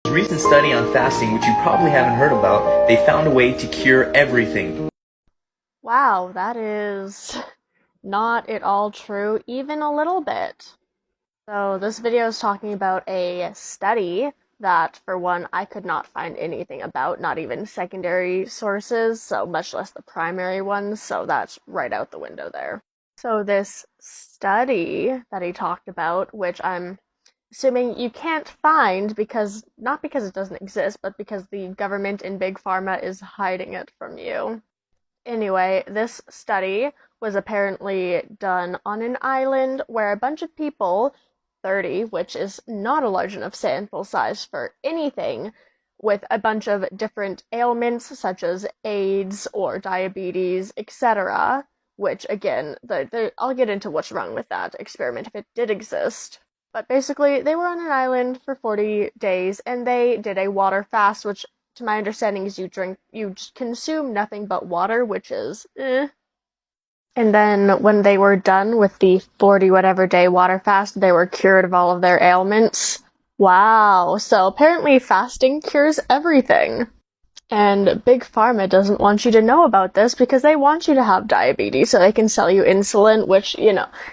A recent study on fasting, which you probably haven't heard about, they found a way to cure everything. Wow, that is not at all true, even a little bit. So this video is talking about a study that, for one, I could not find anything about, not even secondary sources, so much less the primary ones, so that's right out the window there. So this study that he talked about, which I'm assuming you can't find because, not because it doesn't exist, but because the government in Big Pharma is hiding it from you. Anyway, this study was apparently done on an island where a bunch of people, 30, which is not a large enough sample size for anything, with a bunch of different ailments such as AIDS or diabetes, etc., which again, I'll get into what's wrong with that experiment if it did exist. But basically, they were on an island for 40 days and they did a water fast, which to my understanding is you consume nothing but water, which is And then when they were done with the 40 whatever day water fast, they were cured of all of their ailments. Wow, so apparently fasting cures everything. And Big Pharma doesn't want you to know about this because they want you to have diabetes so they can sell you insulin, which,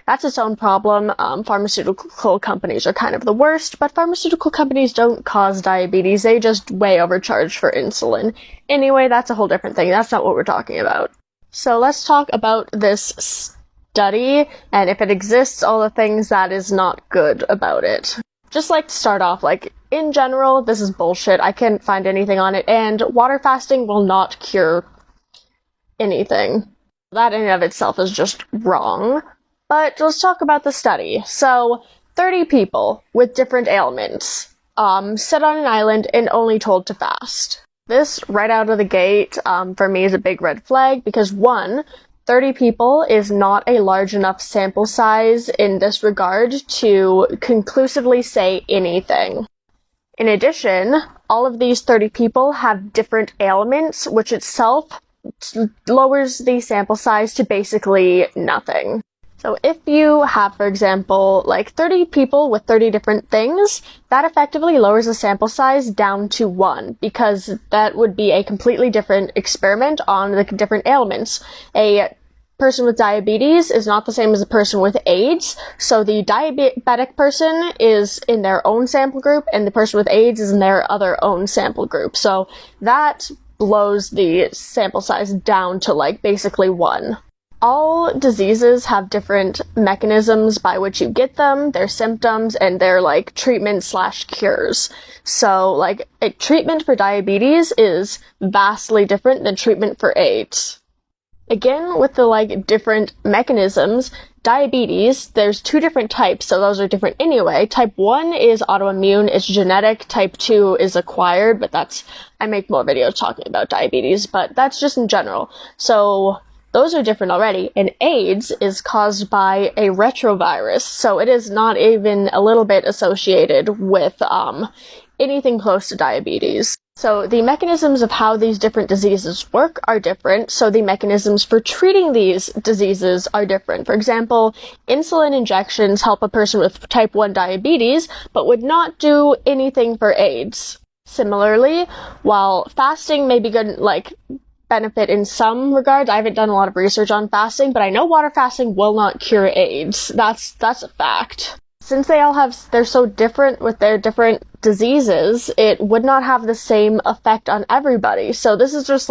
that's its own problem. Pharmaceutical companies are kind of the worst, but pharmaceutical companies don't cause diabetes. They just way overcharge for insulin. Anyway, that's a whole different thing. That's not what we're talking about. So let's talk about this study, and if it exists, all the things that is not good about it. Just like to start off, in general, this is bullshit. I can't find anything on it, and water fasting will not cure anything. That in and of itself is just wrong. But let's talk about the study. So, 30 people with different ailments, sit on an island and only told to fast. This, right out of the gate, for me is a big red flag, because one, 30 people is not a large enough sample size in this regard to conclusively say anything. In addition, all of these 30 people have different ailments, which itself lowers the sample size to basically nothing. So if you have, for example, 30 people with 30 different things, that effectively lowers the sample size down to 1, because that would be a completely different experiment on the different ailments. A person with diabetes is not the same as a person with AIDS, so the diabetic person is in their own sample group, and the person with AIDS is in their other own sample group. So that blows the sample size down to basically 1. All diseases have different mechanisms by which you get them, their symptoms, and their treatment/cures. So a treatment for diabetes is vastly different than treatment for AIDS. Again, with the different mechanisms, diabetes, there's 2 different types, so those are different anyway. Type 1 is autoimmune, it's genetic. Type 2 is acquired, but I make more videos talking about diabetes, but that's just in general. So those are different already. And AIDS is caused by a retrovirus, so it is not even a little bit associated with anything close to diabetes. So the mechanisms of how these different diseases work are different, so the mechanisms for treating these diseases are different. For example, insulin injections help a person with type 1 diabetes, but would not do anything for AIDS. Similarly, while fasting may be good, benefit in some regards, I haven't done a lot of research on fasting, but I know water fasting will not cure AIDS. That's a fact. Since they're so different with their different diseases, it would not have the same effect on everybody. So this is just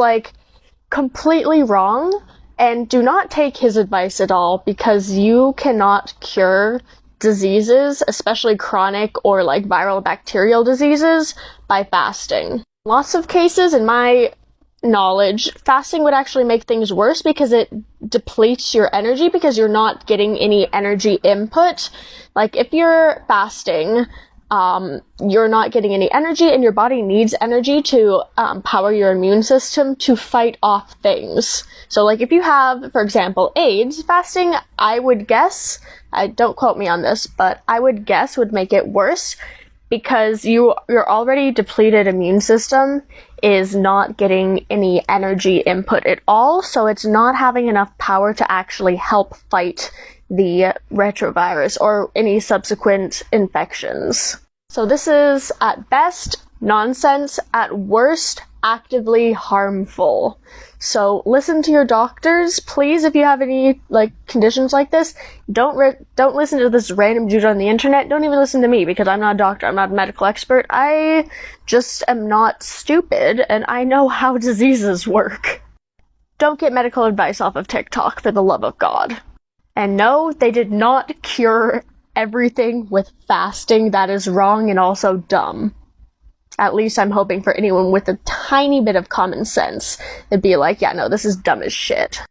completely wrong, and do not take his advice at all, because you cannot cure diseases, especially chronic or viral bacterial diseases, by fasting. Lots of cases, in my knowledge, fasting would actually make things worse because it depletes your energy because you're not getting any energy input. If you're fasting, you're not getting any energy, and your body needs energy to power your immune system to fight off things. So if you have, for example, AIDS, fasting, I would guess, don't quote me on this, but I would guess would make it worse, because your already depleted immune system is not getting any energy input at all, so it's not having enough power to actually help fight the retrovirus or any subsequent infections. So this is, at best, Nonsense, at worst, actively harmful. So listen to your doctors, please. If you have any conditions like this, don't listen to this random dude on the internet. Don't even listen to me, because I'm not a doctor. I'm not a medical expert. I just am not stupid, and I know how diseases work. Don't get medical advice off of TikTok, for the love of God. And no, they did not cure everything with fasting. That is wrong and also dumb. At least I'm hoping for anyone with a tiny bit of common sense. It'd be like, yeah, no, this is dumb as shit.